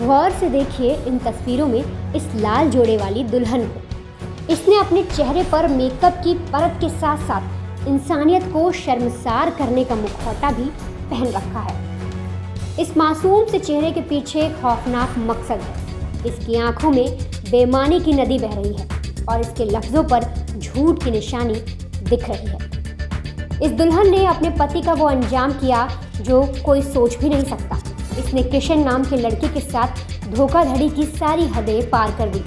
गौर से देखिए इन तस्वीरों में इस लाल जोड़े वाली दुल्हन को। इसने अपने चेहरे पर मेकअप की परत के साथ साथ इंसानियत को शर्मसार करने का मुखौटा भी पहन रखा है। इस मासूम से चेहरे के पीछे एक खौफनाक मकसद है। इसकी आंखों में बेईमानी की नदी बह रही है और इसके लफ्जों पर झूठ की निशानी दिख रही है। इस दुल्हन ने अपने पति का वो अंजाम किया जो कोई सोच भी नहीं सकता। इसने किशन नाम के लड़के के साथ धोखाधड़ी की सारी हदें पार कर दी।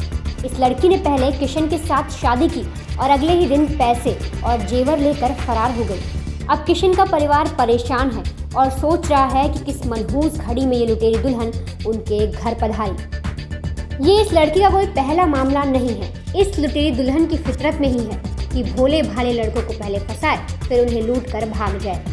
इस लड़की ने पहले किशन के साथ शादी की और अगले ही दिन पैसे और जेवर लेकर फरार हो गई। अब किशन का परिवार परेशान है और सोच रहा है कि किस मनहूस घड़ी में ये लुटेरी दुल्हन उनके घर पधारी। ये इस लड़की का कोई पहला मामला नहीं है। इस लुटेरी दुल्हन की फितरत में ही है कि भोले भाले लड़कों को पहले फंसाए फिर उन्हें लूट कर भाग जाए।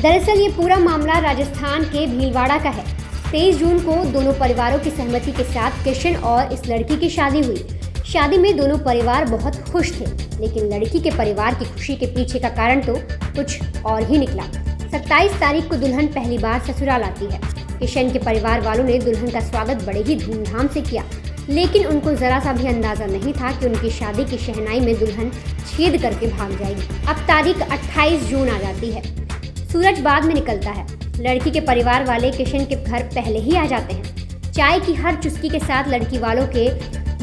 दरअसल ये पूरा मामला राजस्थान के भीलवाड़ा का है। 23 जून को दोनों परिवारों की सहमति के साथ किशन और इस लड़की की शादी हुई। शादी में दोनों परिवार बहुत खुश थे, लेकिन लड़की के परिवार की खुशी के पीछे का कारण तो कुछ और ही निकला। 27 तारीख को दुल्हन पहली बार ससुराल आती है। किशन के परिवार वालों ने दुल्हन का स्वागत बड़े ही धूमधाम से किया, लेकिन उनको जरा सा भी अंदाजा नहीं था कि उनकी शादी की शहनाई में दुल्हन छेद करके भाग जाएगी। अब तारीख 28 जून आ जाती है। सूरज बाद में निकलता है। लड़की के परिवार वाले किशन के घर पहले ही आ जाते हैं। चाय की हर चुस्की के साथ लड़की वालों के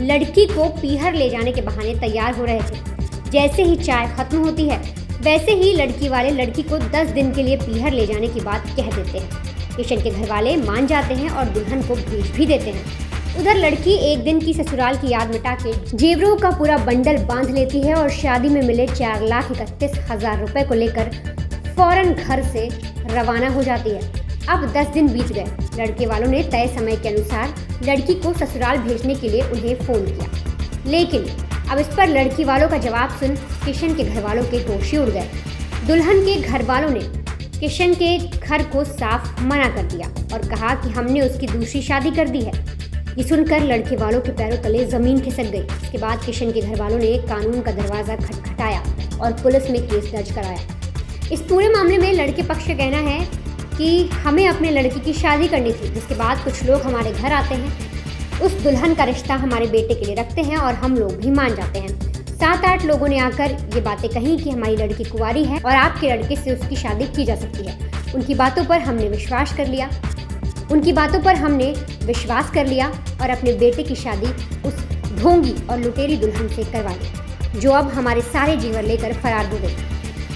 लड़की को पीहर ले जाने के बहाने तैयार हो रहे थे। जैसे ही चाय खत्म होती है वैसे ही लड़की वाले लड़की को 10 दिन के लिए पीहर ले जाने की बात कह देते हैं। किशन के घर वाले मान जाते हैं और दुल्हन को भेज भी देते हैं। उधर लड़की एक दिन की ससुराल की याद मिटा के जेवरों का पूरा बंडल बांध लेती है और शादी में मिले 4,31,000 रुपए को लेकर फौरन घर से रवाना हो जाती है। अब 10 दिन बीत गए। लड़के वालों ने तय समय के अनुसार लड़की को ससुराल भेजने के लिए उन्हें फ़ोन किया, लेकिन अब इस पर लड़की वालों का जवाब सुन किशन के घर वालों के होश ही उड़ गए। दुल्हन के घर वालों ने किशन के घर को साफ मना कर दिया और कहा कि हमने उसकी दूसरी शादी कर दी है। ये सुनकर लड़के वालों के पैरों तले ज़मीन खिसक गई। इसके बाद किशन के घर वालों ने कानून का दरवाज़ा खटखटाया और पुलिस में केस दर्ज कराया। इस पूरे मामले में लड़के पक्ष का कहना है कि हमें अपने लड़की की शादी करनी थी, जिसके बाद कुछ लोग हमारे घर आते हैं, उस दुल्हन का रिश्ता हमारे बेटे के लिए रखते हैं और हम लोग भी मान जाते हैं। 7-8 लोगों ने आकर ये बातें कही कि हमारी लड़की कुंवारी है और आपके लड़के से उसकी शादी की जा सकती है। उनकी बातों पर हमने विश्वास कर लिया और अपने बेटे की शादी उस ढोंगी और लुटेरी दुल्हन से करवा ली, जो अब हमारे सारे जेवर लेकर फरार हो गई।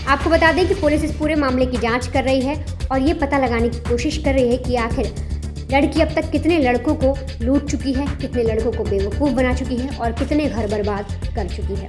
आपको बता दें कि पुलिस इस पूरे मामले की जांच कर रही है और ये पता लगाने की कोशिश कर रही है कि आखिर लड़की अब तक कितने लड़कों को लूट चुकी है, कितने लड़कों को बेवकूफ़ बना चुकी है और कितने घर बर्बाद कर चुकी है।